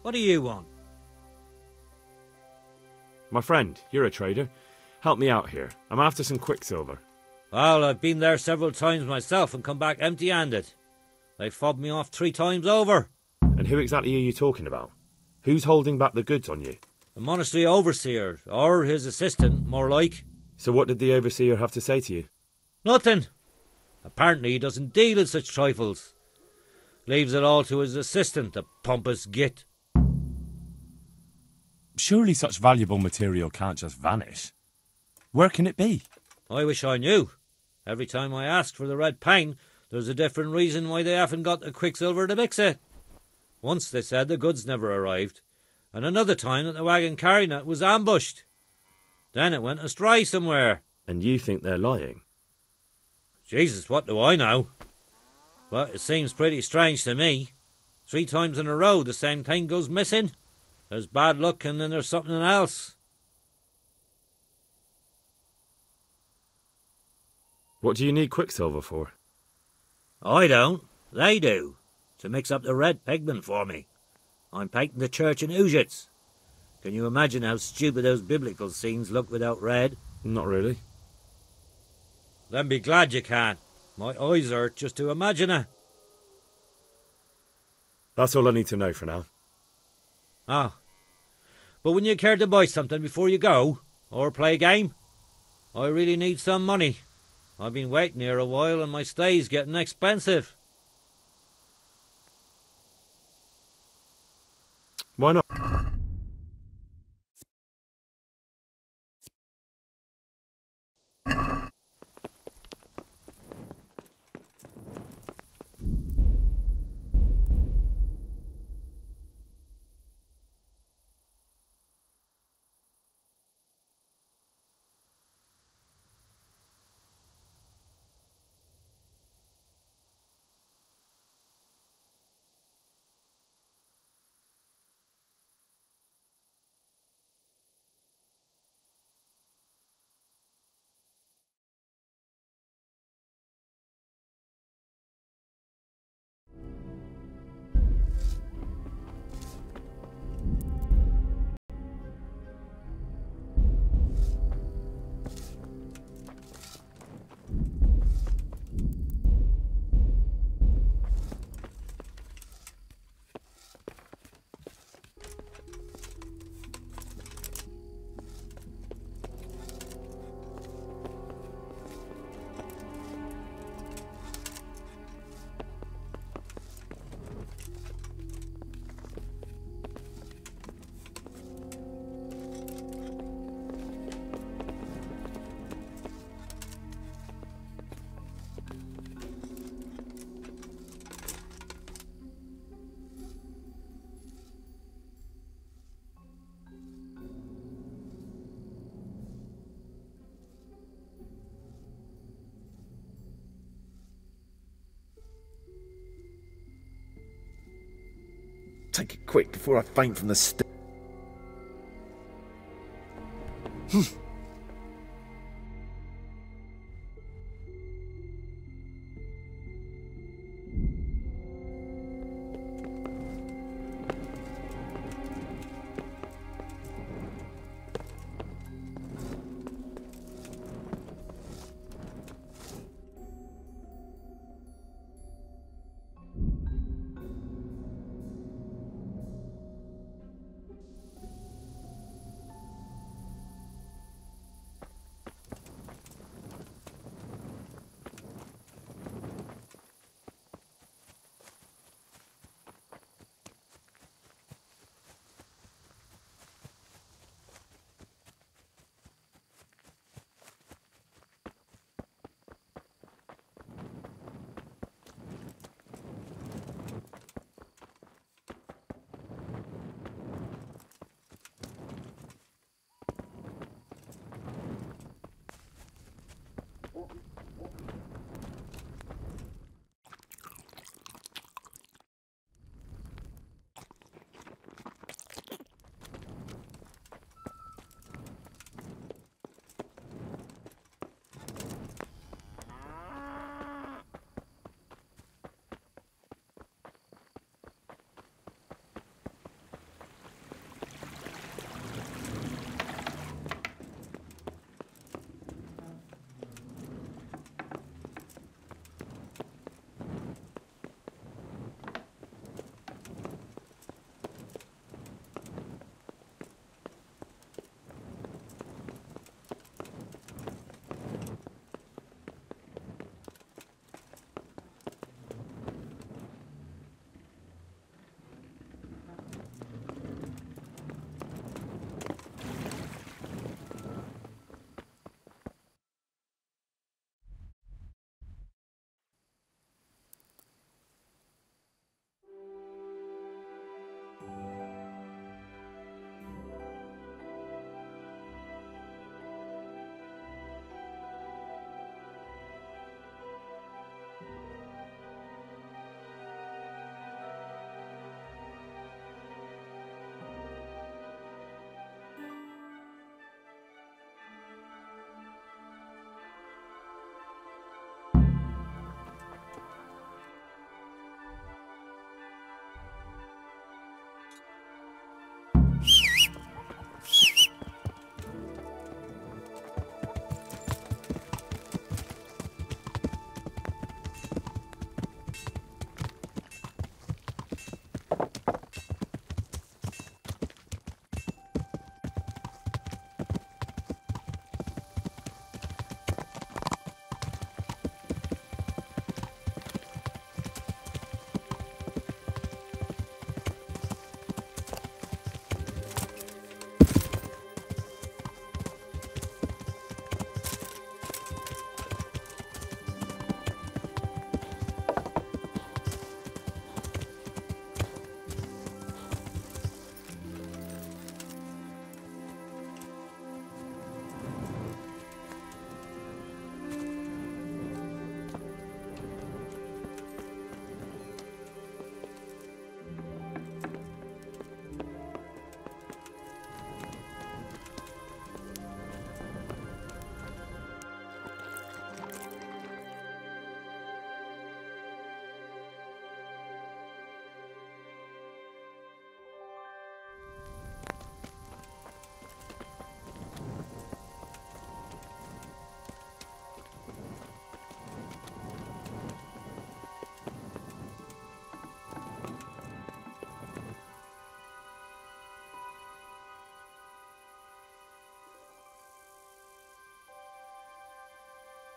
What do you want? My friend, you're a trader. Help me out here. I'm after some quicksilver. Well, I've been there several times myself and come back empty-handed. They fobbed me off 3 times over. And who exactly are you talking about? Who's holding back the goods on you? The monastery overseer, or his assistant, more like. So what did the overseer have to say to you? Nothing. Apparently he doesn't deal in such trifles. Leaves it all to his assistant, the pompous git. Surely such valuable material can't just vanish. Where can it be? I wish I knew. Every time I ask for the red paint, there's a different reason why they haven't got the quicksilver to mix it. Once they said the goods never arrived, and another time that the wagon carrying it was ambushed. Then it went astray somewhere. And you think they're lying? Jesus, what do I know? But it seems pretty strange to me. 3 times in a row the same thing goes missing. There's bad luck and then there's something else. What do you need quicksilver for? I don't. They do. To mix up the red pigment for me. I'm painting the church in Ujits. Can you imagine how stupid those biblical scenes look without red? Not really. Then be glad you can. My eyes hurt just to imagine it. That's all I need to know for now. Ah. But wouldn't you care to buy something before you go? Or play a game? I really need some money. I've been waiting here a while and my stay's getting expensive. Why not? Take it quick before I faint from the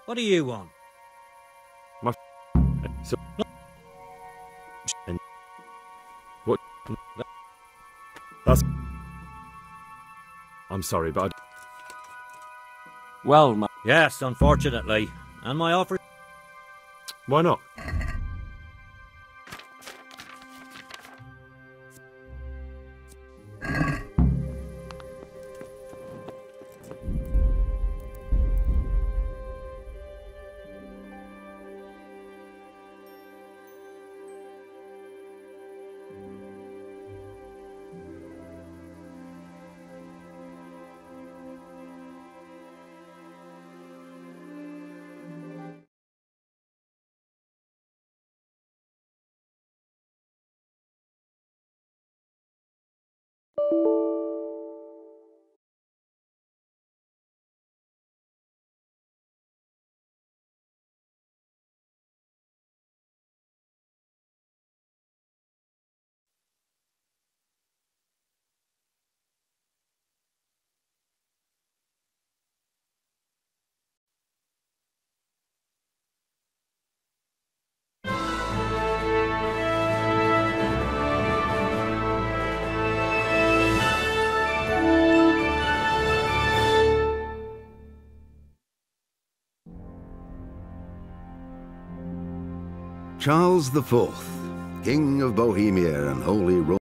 What do you want? My so and what? That's. I'm sorry, but Well, my... Yes, unfortunately. And my offer... why not? Charles IV, King of Bohemia and Holy Roman.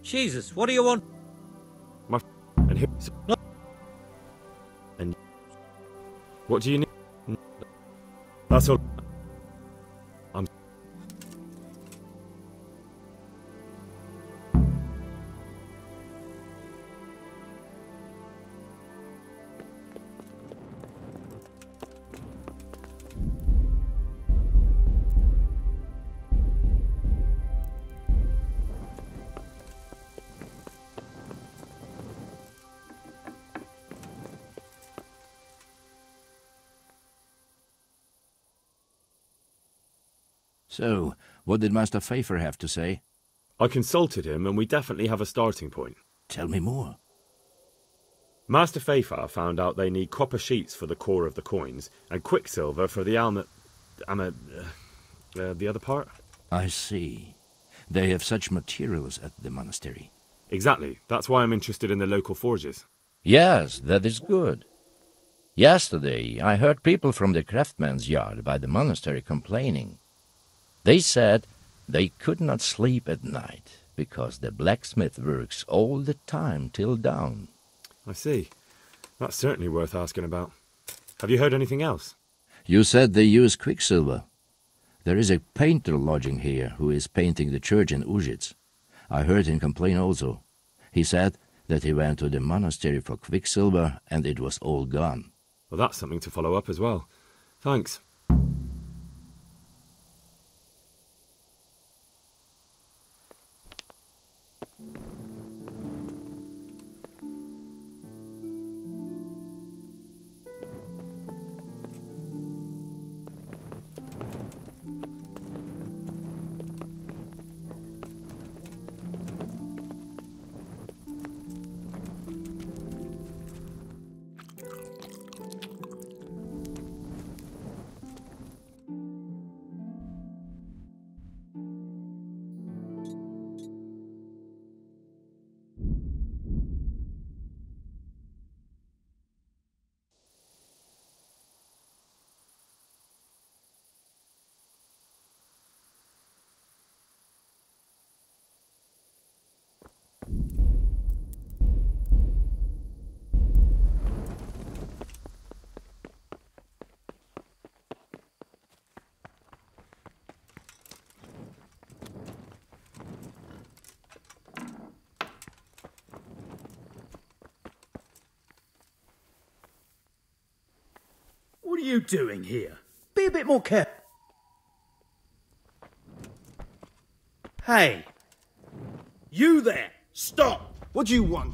Jesus, what do you want? My and here. No. And what do you need? That's all. I'm. So, what did Master Pfeiffer have to say? I consulted him, and we definitely have a starting point. Tell me more. Master Pfeiffer found out they need copper sheets for the core of the coins, and quicksilver for the the other part? I see. They have such materials at the monastery. Exactly. That's why I'm interested in the local forges. Yes, that is good. Yesterday, I heard people from the craftsman's yard by the monastery complaining. They said they could not sleep at night because the blacksmith works all the time till dawn. I see. That's certainly worth asking about. Have you heard anything else? You said they use quicksilver. There is a painter lodging here who is painting the church in Ujits. I heard him complain also. He said that he went to the monastery for quicksilver and it was all gone. Well, that's something to follow up as well. Thanks. What are you doing here? Be a bit more careful. Hey! You there! Stop! What do you want?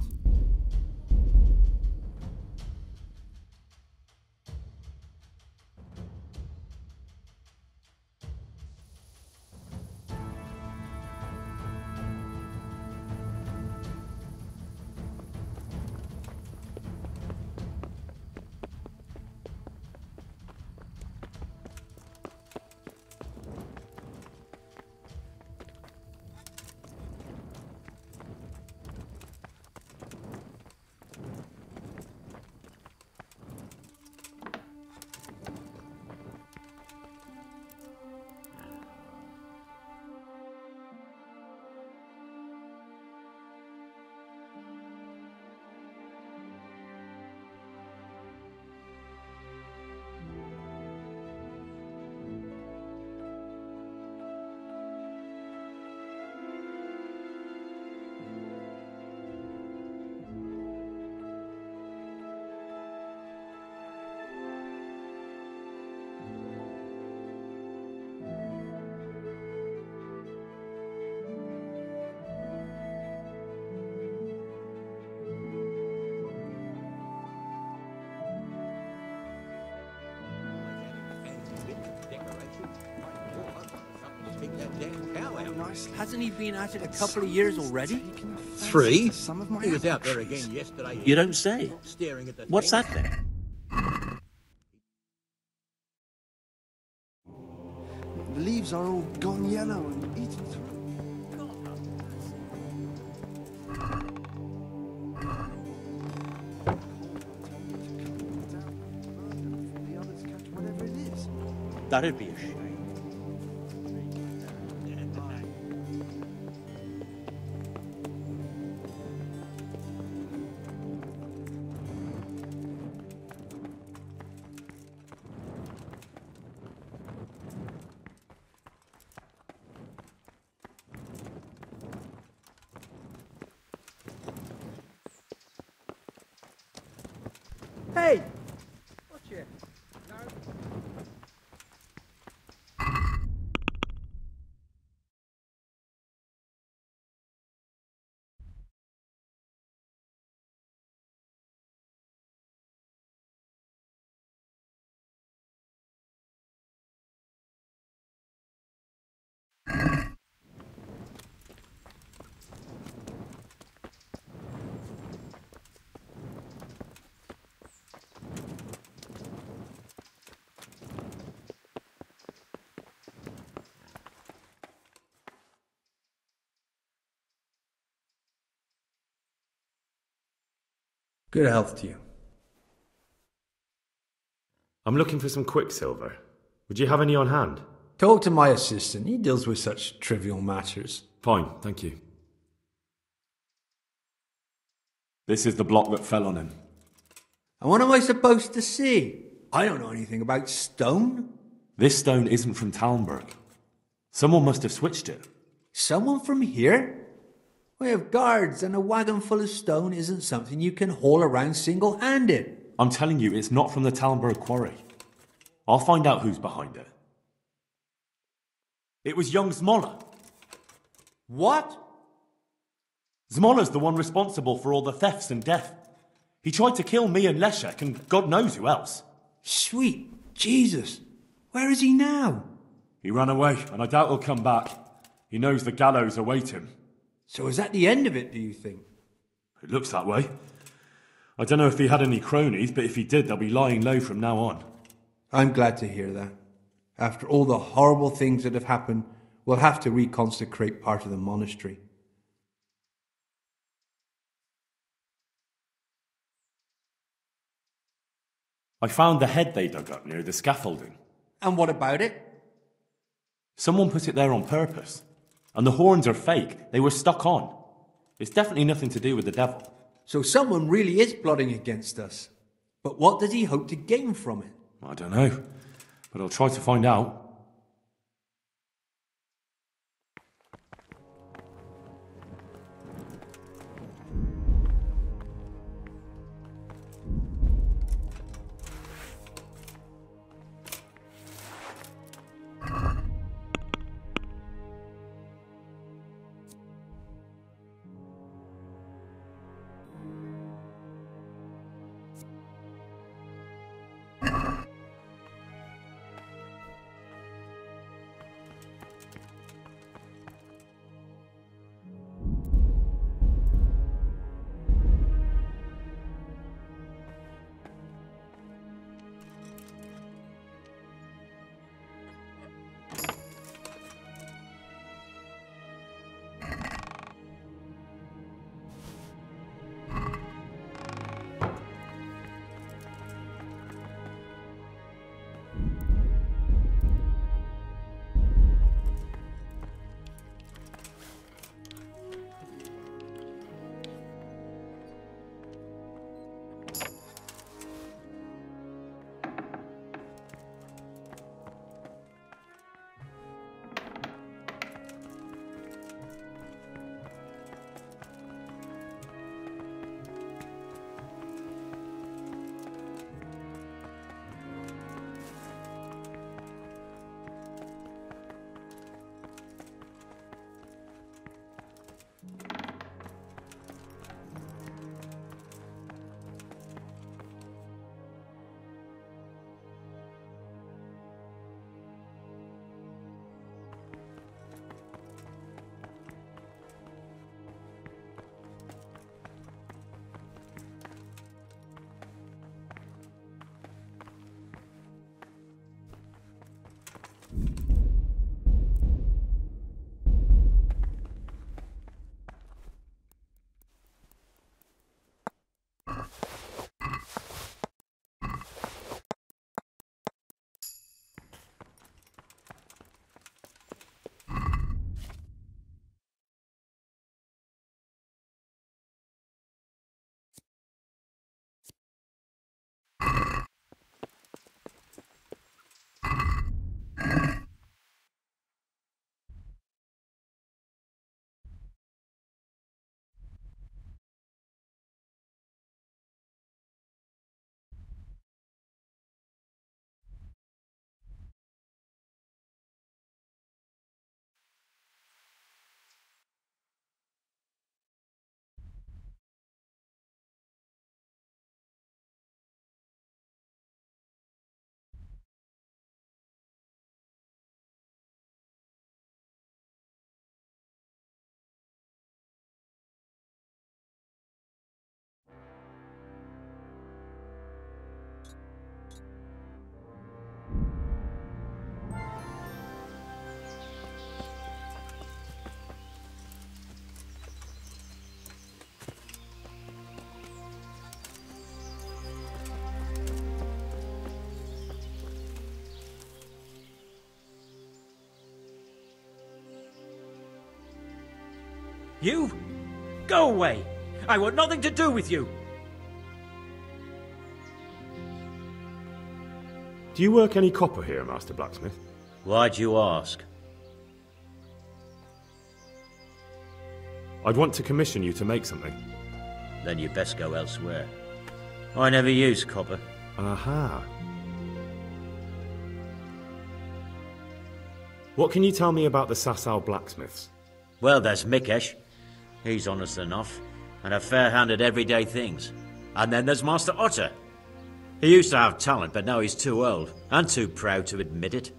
Hasn't he been at it a couple of years already? 3? He was out there again yesterday. You don't say. Staring at the What's that then? The leaves are all gone yellow and eaten through. That'd be a shame. Hey! Watch it. Good health to you. I'm looking for some quicksilver. Would you have any on hand? Talk to my assistant. He deals with such trivial matters. Fine, thank you. This is the block that fell on him. And what am I supposed to see? I don't know anything about stone. This stone isn't from Talmberg. Someone must have switched it. Someone from here? We have guards, and a wagon full of stone isn't something you can haul around single-handed. I'm telling you, it's not from the Talmberg quarry. I'll find out who's behind it. It was young Zmolla. What? Zmolla's the one responsible for all the thefts and death. He tried to kill me and Leszek, and God knows who else. Sweet Jesus. Where is he now? He ran away, and I doubt he'll come back. He knows the gallows await him. So is that the end of it, do you think? It looks that way. I don't know if he had any cronies, but if he did, they'll be lying low from now on. I'm glad to hear that. After all the horrible things that have happened, we'll have to reconsecrate part of the monastery. I found the head they dug up near the scaffolding. And what about it? Someone put it there on purpose. And the horns are fake. They were stuck on. It's definitely nothing to do with the devil. So someone really is plotting against us. But what does he hope to gain from it? I don't know, but I'll try to find out. You? Go away! I want nothing to do with you! Do you work any copper here, Master Blacksmith? Why'd you ask? I'd want to commission you to make something. Then you'd best go elsewhere. I never use copper. Aha. What can you tell me about the Sasau Blacksmiths? Well, there's Mikesh. He's honest enough, and a fair-handed everyday things. And then there's Master Otter. He used to have talent, but now he's too old, and too proud to admit it.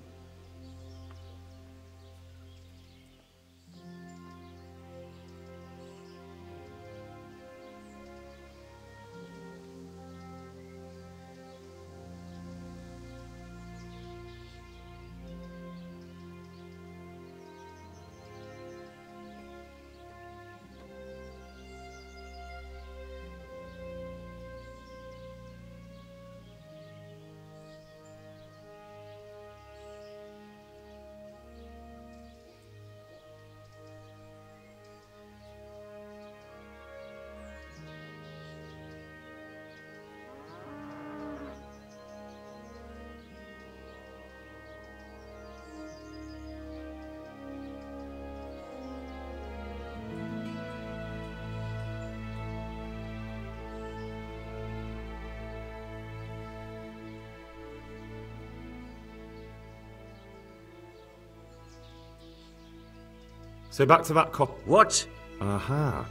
So back to that cop... What? Aha.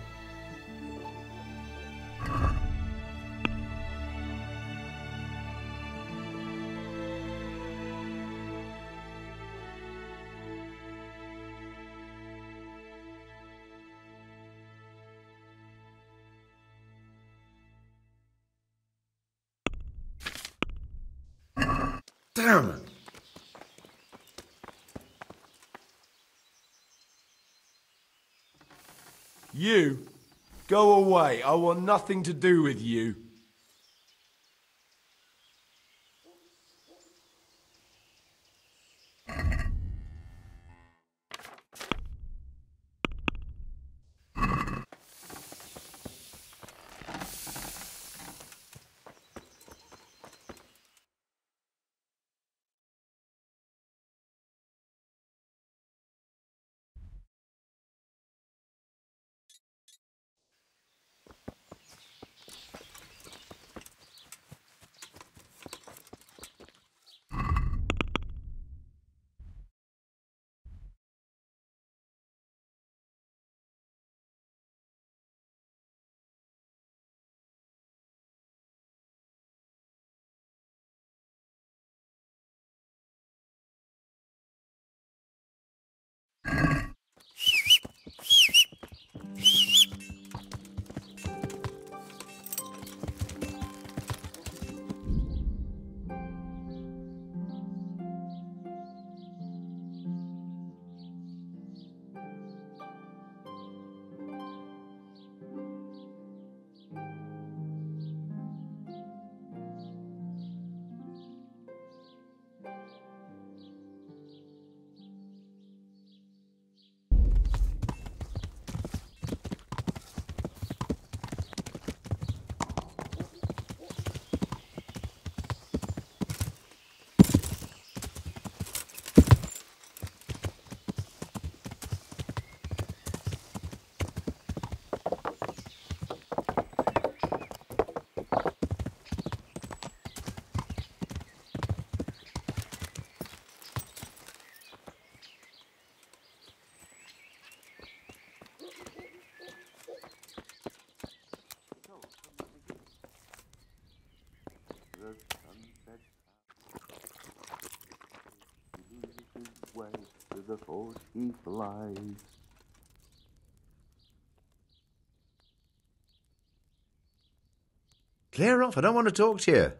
Damn it! You, go away. I want nothing to do with you. The force he flies. Clear off, I don't want to talk to you.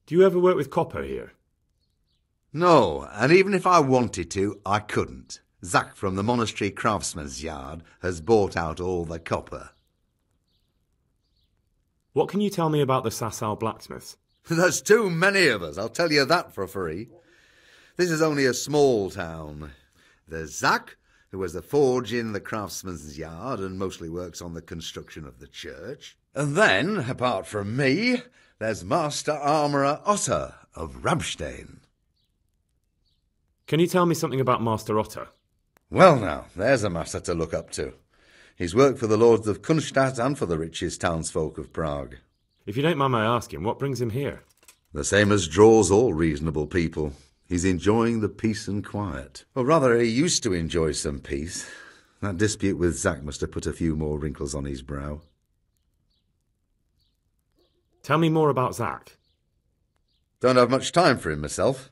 Do you ever work with copper here? No, and even if I wanted to, I couldn't. Zach from the monastery craftsman's yard has bought out all the copper. What can you tell me about the Sasau Blacksmiths? There's too many of us, I'll tell you that for free. This is only a small town. There's Zach, who has a forge in the craftsman's yard and mostly works on the construction of the church. And then, apart from me, there's Master Armourer Otter of Ramstein. Can you tell me something about Master Otter? Well now, there's a master to look up to. He's worked for the lords of Kunstadt and for the richest townsfolk of Prague. If you don't mind my asking, what brings him here? The same as draws all reasonable people. He's enjoying the peace and quiet. Or rather, he used to enjoy some peace. That dispute with Zach must have put a few more wrinkles on his brow. Tell me more about Zach. Don't have much time for him myself.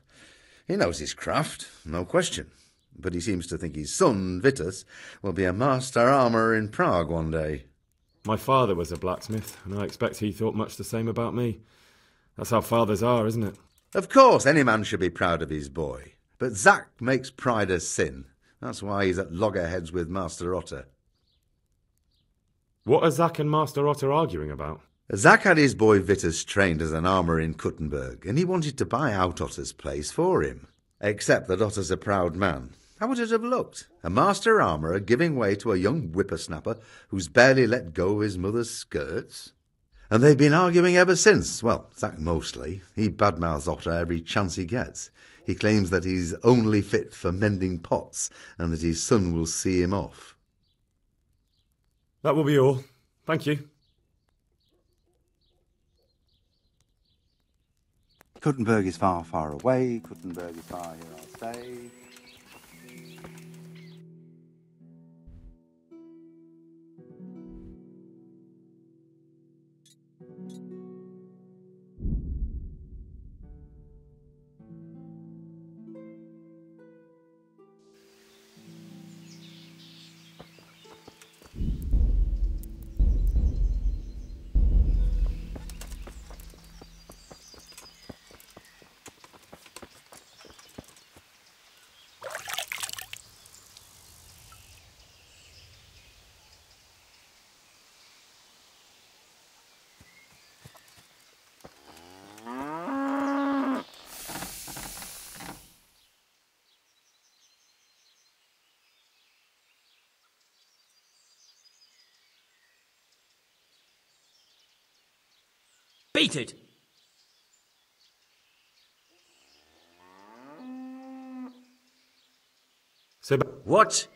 He knows his craft, no question. But he seems to think his son, Vitus, will be a master armourer in Prague one day. My father was a blacksmith, and I expect he thought much the same about me. That's how fathers are, isn't it? Of course, any man should be proud of his boy. But Zach makes pride a sin. That's why he's at loggerheads with Master Otter. What are Zach and Master Otter arguing about? Zach had his boy Vitus trained as an armourer in Kuttenberg, and he wanted to buy out Otter's place for him. Except that Otter's a proud man. How would it have looked? A master armourer giving way to a young whippersnapper who's barely let go of his mother's skirts? And they've been arguing ever since. Well, Zach mostly. He badmouths Otter every chance he gets. He claims that he's only fit for mending pots and that his son will see him off. That will be all. Thank you. Kuttenberg is far, far away. Kuttenberg is far, here I'll stay. Beat it! What?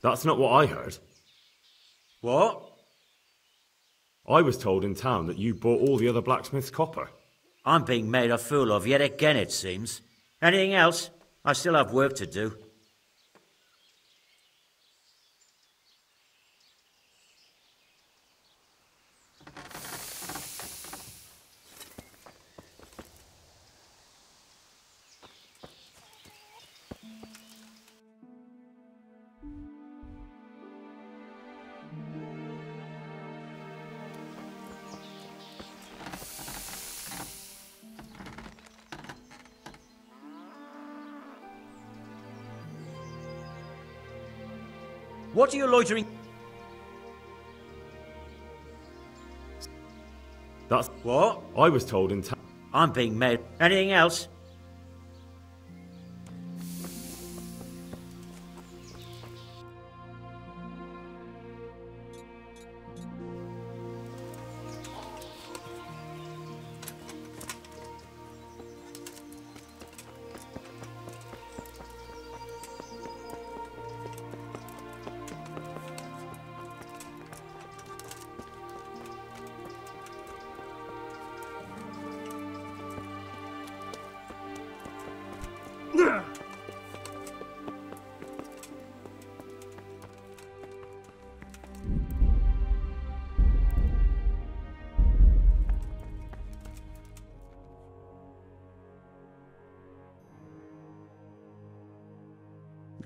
That's not what I heard. What? I was told in town that you bought all the other blacksmiths' copper. I'm being made a fool of yet again, it seems. Anything else? I still have work to do. What are you loitering? That's what? I was told in town. I'm being made. Anything else?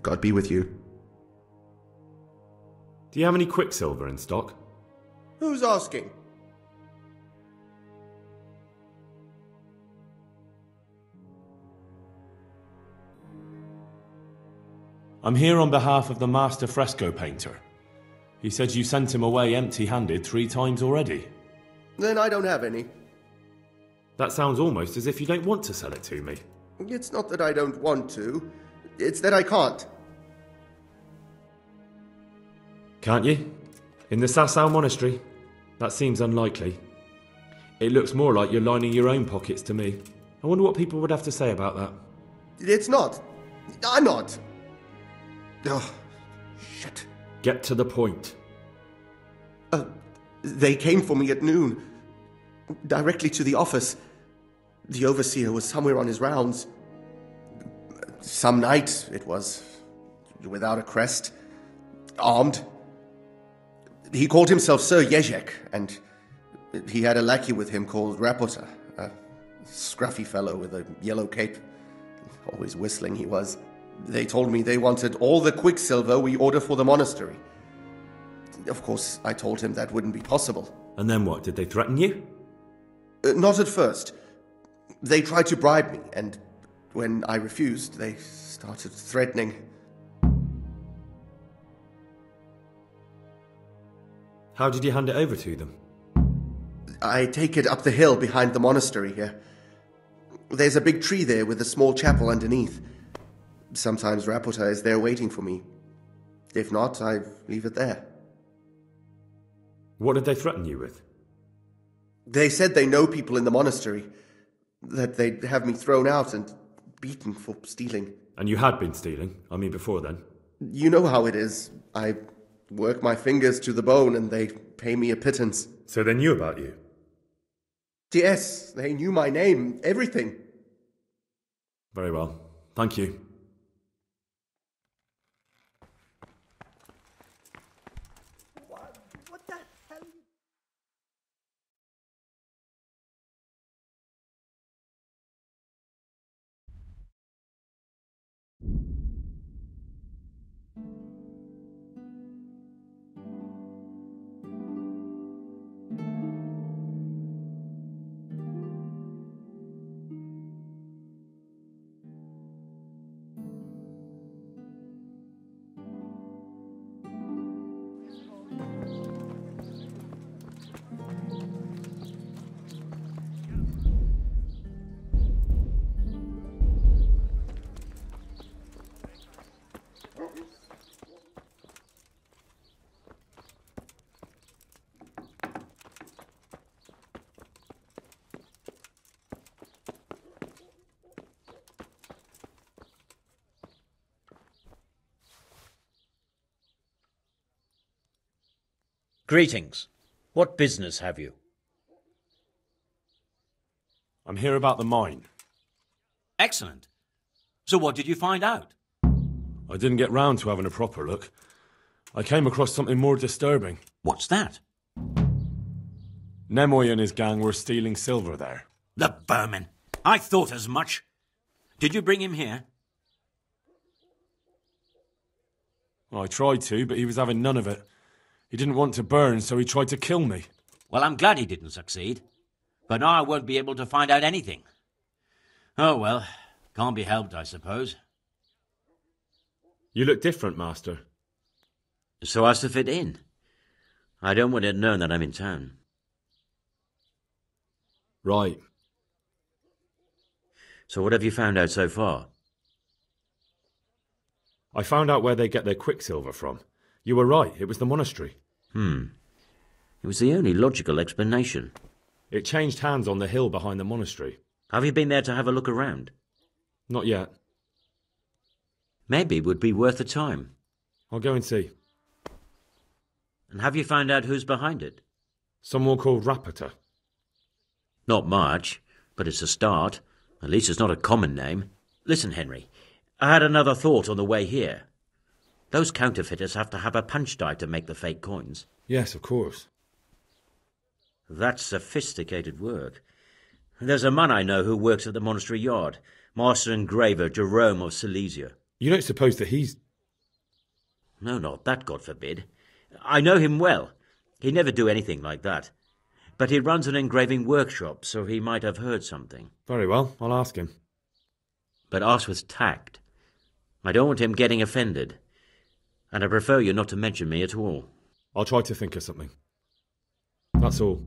God be with you. Do you have any quicksilver in stock? Who's asking? I'm here on behalf of the master fresco painter. He said you sent him away empty-handed 3 times already. Then I don't have any. That sounds almost as if you don't want to sell it to me. It's not that I don't want to. It's that I can't. Can't you? In the Sasau monastery? That seems unlikely. It looks more like you're lining your own pockets to me. I wonder what people would have to say about that. It's not. I'm not. Oh, shit. Get to the point. They came for me at noon. Directly to the office. The overseer was somewhere on his rounds. Some knight, it was. Without a crest. Armed. He called himself Sir Jezek, and he had a lackey with him called Rapota, a scruffy fellow with a yellow cape. Always whistling he was. They told me they wanted all the quicksilver we order for the monastery. Of course, I told him that wouldn't be possible. And then what? Did they threaten you? Not at first. They tried to bribe me, and when I refused, they started threatening. How did you hand it over to them? I take it up the hill behind the monastery here. There's a big tree there with a small chapel underneath. Sometimes Rapota is there waiting for me. If not, I leave it there. What did they threaten you with? They said they know people in the monastery. That they'd have me thrown out and beaten for stealing. And you had been stealing? I mean, before then? You know how it is. I work my fingers to the bone and they pay me a pittance. So they knew about you? Yes, they knew my name, everything. Very well. Thank you. What the hell? Greetings. What business have you? I'm here about the mine. Excellent. So what did you find out? I didn't get round to having a proper look. I came across something more disturbing. What's that? Nemoy and his gang were stealing silver there. The vermin. I thought as much. Did you bring him here? I tried to, but he was having none of it. He didn't want to burn, so he tried to kill me. Well, I'm glad he didn't succeed. But now I won't be able to find out anything. Oh, well, can't be helped, I suppose. You look different, Master. So as to fit in. I don't want it known that I'm in town. Right. So what have you found out so far? I found out where they get their quicksilver from. You were right, it was the monastery. It was the only logical explanation. It changed hands on the hill behind the monastery. Have you been there to have a look around? Not yet. Maybe it would be worth the time. I'll go and see. And have you found out who's behind it? Someone called Rapota. Not much, but it's a start. At least it's not a common name. Listen, Henry, I had another thought on the way here. Those counterfeiters have to have a punch die to make the fake coins. Yes, of course. That's sophisticated work. There's a man I know who works at the monastery yard, master engraver Jerome of Silesia. You don't suppose that he's... No, not that, God forbid. I know him well. He'd never do anything like that. But he runs an engraving workshop, so he might have heard something. Very well, I'll ask him. But ask with tact. I don't want him getting offended. And I prefer you not to mention me at all. I'll try to think of something. That's all.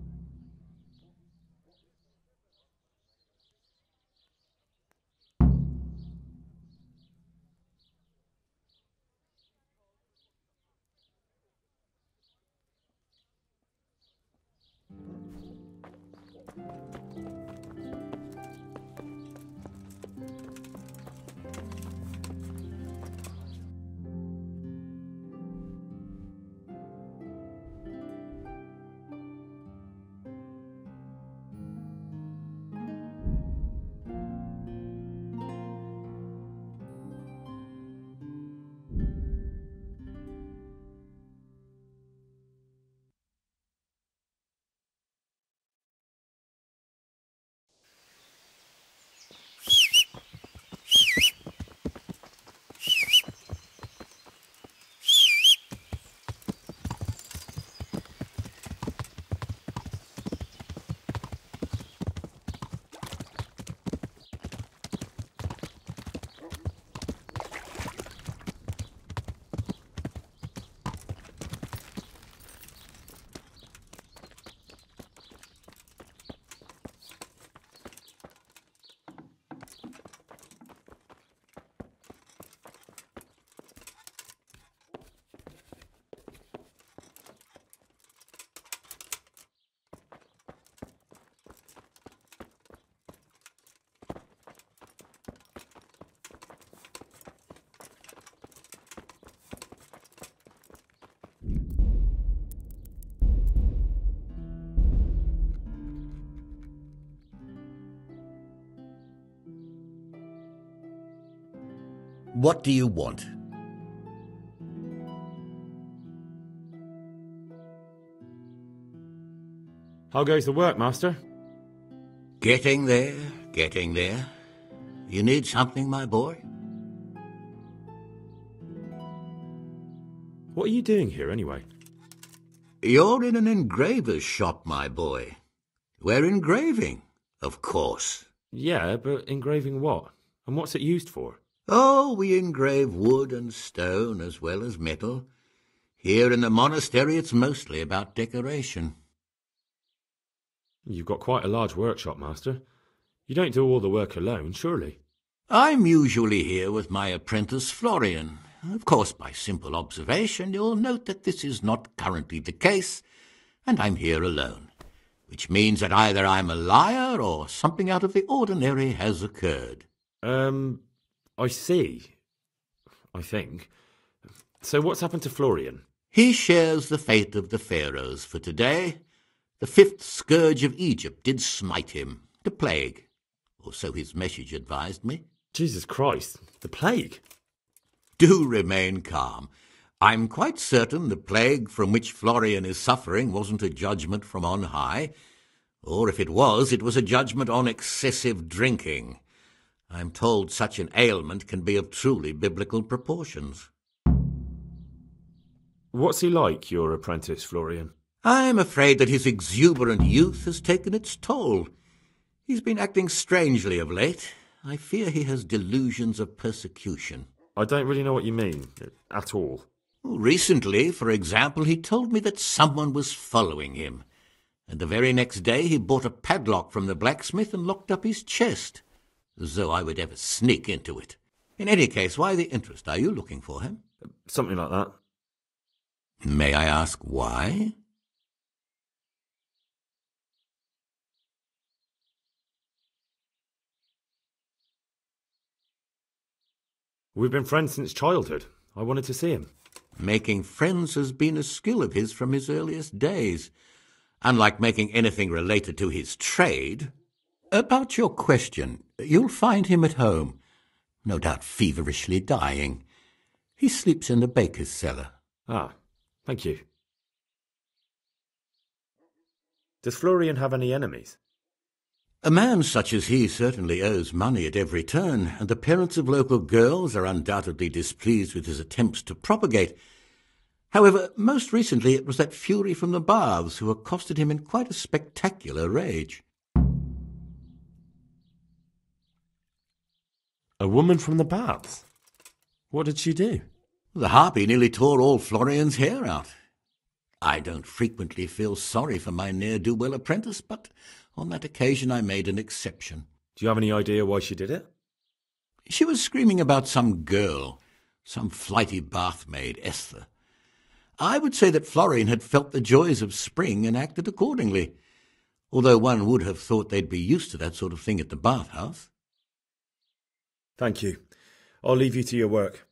What do you want? How goes the work, Master? Getting there, getting there. You need something, my boy? What are you doing here, anyway? You're in an engraver's shop, my boy. We're engraving, of course. Yeah, but engraving what? And what's it used for? Oh, we engrave wood and stone as well as metal. Here in the monastery, it's mostly about decoration. You've got quite a large workshop, Master. You don't do all the work alone, surely? I'm usually here with my apprentice, Florian. Of course, by simple observation, you'll note that this is not currently the case, and I'm here alone, which means that either I'm a liar or something out of the ordinary has occurred. I see. I think. So what's happened to Florian? He shares the fate of the pharaohs for today. The 5th scourge of Egypt did smite him, the plague, or so his message advised me. Jesus Christ, the plague? Do remain calm. I'm quite certain the plague from which Florian is suffering wasn't a judgment from on high, or if it was a judgment on excessive drinking. I'm told such an ailment can be of truly biblical proportions. What's he like, your apprentice, Florian? I'm afraid that his exuberant youth has taken its toll. He's been acting strangely of late. I fear he has delusions of persecution. I don't really know what you mean, at all. Recently, for example, he told me that someone was following him, and the very next day he bought a padlock from the blacksmith and locked up his chest, as though I would ever sneak into it. In any case, why the interest? Are you looking for him? Something like that. May I ask why? We've been friends since childhood. I wanted to see him. Making friends has been a skill of his from his earliest days. Unlike making anything related to his trade. About your question, you'll find him at home, no doubt feverishly dying. He sleeps in the baker's cellar. Ah, thank you. Does Florian have any enemies? A man such as he certainly owes money at every turn, and the parents of local girls are undoubtedly displeased with his attempts to propagate. However, most recently it was that fury from the baths who accosted him in quite a spectacular rage. A woman from the baths? What did she do? The harpy nearly tore all Florian's hair out. I don't frequently feel sorry for my ne'er-do-well apprentice, but on that occasion I made an exception. Do you have any idea why she did it? She was screaming about some girl, some flighty bathmaid, Esther. I would say that Florian had felt the joys of spring and acted accordingly, although one would have thought they'd be used to that sort of thing at the bathhouse. Thank you. I'll leave you to your work.